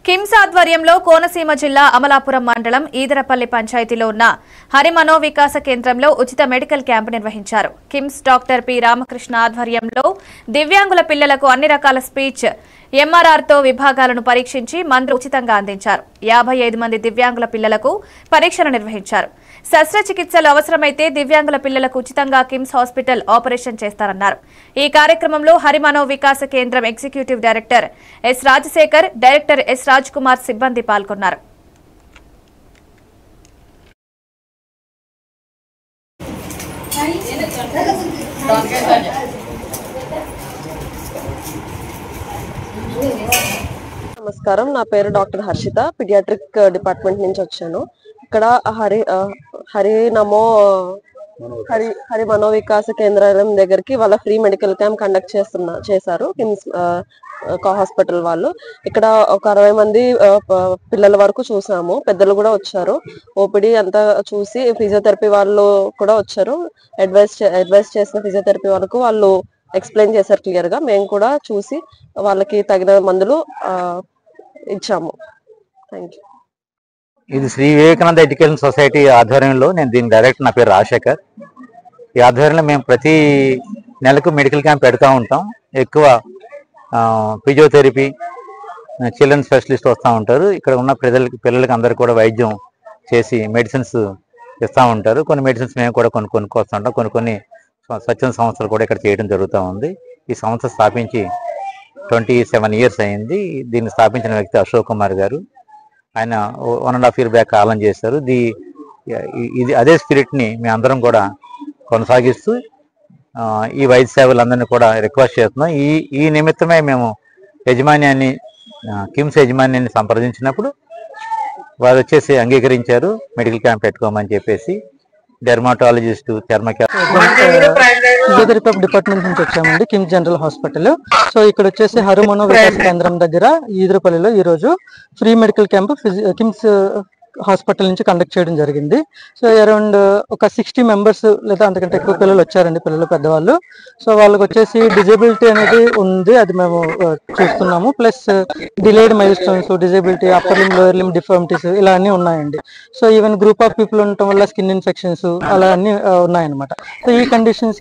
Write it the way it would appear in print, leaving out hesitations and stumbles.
కిమ్స్ ఆధ్వర్యంలో కోనసీమ జిల్లా అమలాపురం మండలం ఈదరపల్లి పంచాయతీలో ఉన్న హరి మనోవికాస కేంద్రంలో ఉచిత మెడికల్ క్యాంపు నిర్వహించారు. కిమ్స్ డాక్టర్ పి రామకృష్ణ ఆధ్వర్యంలో దివ్యాంగుల పిల్లలకు అన్ని రకాల స్పీచ్ ఎంఆర్ఆర్తో విభాగాలను పరీక్షించి మందులు ఉచితంగా అందించారు. 55 మంది దివ్యాంగుల పిల్లలకు పరీక్షలు నిర్వహించారు. శస్త్రచికిత్సలు అవసరమైతే దివ్యాంగుల పిల్లలకు ఉచితంగా కిమ్స్ హాస్పిటల్ ఆపరేషన్ చేస్తారన్నారు. ఈ కార్యక్రమంలో Hari Manovikasa Kendram executive director S Rajasekhar, director S Raj Kumar సిబ్బంది పాల్గొన్నారు. నమస్కారం, నా పేరు డాక్టర్ హర్షిత, పీడియాట్రిక్ డిపార్ట్మెంట్ నుంచి వచ్చాను. ఇక్కడ హరి మనోవికాస కేంద్రం దగ్గరికి వాళ్ళ ఫ్రీ మెడికల్ క్యాంప్ కండక్ట్ చేశారు కిమ్స్ హాస్పిటల్ వాళ్ళు. ఇక్కడ ఒక 60 మంది పిల్లల వరకు చూసాము, పెద్దలు కూడా వచ్చారు. ఓపీడీ అంతా చూసి ఫిజియోథెరపీ వాళ్ళు కూడా వచ్చారు. అడ్వైస్ చేసిన ఫిజియోథెరపీ వాళ్ళకు వాళ్ళు ఎక్స్ప్లెయిన్ చేశారు క్లియర్ గా. మేము కూడా చూసి వాళ్ళకి తగిన మందులు ఇచ్చాము. Thank you. ఇది శ్రీ వివేకానంద ఎడ్యుకేషన్ సొసైటీ ఆధ్వర్యంలో నేను దీని డైరెక్టర్, నా పేరు రాజశేఖర్. ఈ ఆధ్వర్యంలో మేము ప్రతి నెలకు మెడికల్ క్యాంప్ పెడతా ఉంటాం. ఎక్కువ ఫిజియోథెరపీ, చిల్డ్రన్ స్పెషలిస్ట్ వస్తూ ఉంటారు. ఇక్కడ ఉన్న పిల్లలకి అందరు కూడా వైద్యం చేసి మెడిసిన్స్ ఇస్తూ ఉంటారు. కొన్ని మెడిసిన్స్ మేము కూడా కొనుక్కొస్తూ ఉంటాం. కొన్ని స్వచ్ఛంద సంస్థలు కూడా ఇక్కడ చేయడం జరుగుతూ ఉంది. ఈ సంస్థ స్థాపించి 27 years అయింది. దీన్ని స్థాపించిన వ్యక్తి అశోక్ కుమార్ గారు. ఆయన 1.5 years బ్యాక్ కాలం చేశారు. ఇది అదే స్పిరిట్ని మేము అందరం కూడా కొనసాగిస్తూ ఈ వైద్య సేవలందరినీ కూడా రిక్వెస్ట్ చేస్తున్నాం. ఈ నిమిత్తమే మేము కిమ్స్ యజమాన్యాన్ని సంప్రదించినప్పుడు వారు వచ్చేసి అంగీకరించారు మెడికల్ క్యాంప్ పెట్టుకోమని చెప్పేసి. డెర్మాటాలజిస్టు, ఫిజియోథెరపీ డిపార్ట్మెంట్ నుంచి వచ్చామండి, కిమ్స్ జనరల్ హాస్పిటల్. సో ఇక్కడ వచ్చేసి హరి మనోవికాస కేంద్రం దగ్గర ఈదరపల్లిలో ఈ రోజు free medical camp KIMS hospital నుంచి కండక్ట్ చేయడం జరిగింది. సో అరౌండ్ ఒక 60 members లేదా అంతకంటే ఎక్కువ పిల్లలు వచ్చారండి, పెద్దవాళ్ళు. సో వాళ్ళకి వచ్చేసి డిజేబిలిటీ అనేది ఉంది, అది మేము చూస్తున్నాము. Plus delayed milestones, disability, upper limb, lower limb deformities ఇలా అన్ని ఉన్నాయండి. So even group of people ఉండటం వల్ల స్కిన్ ఇన్ఫెక్షన్స్ అలా అన్ని ఉన్నాయన్నమాట. సో ఈ కండిషన్స్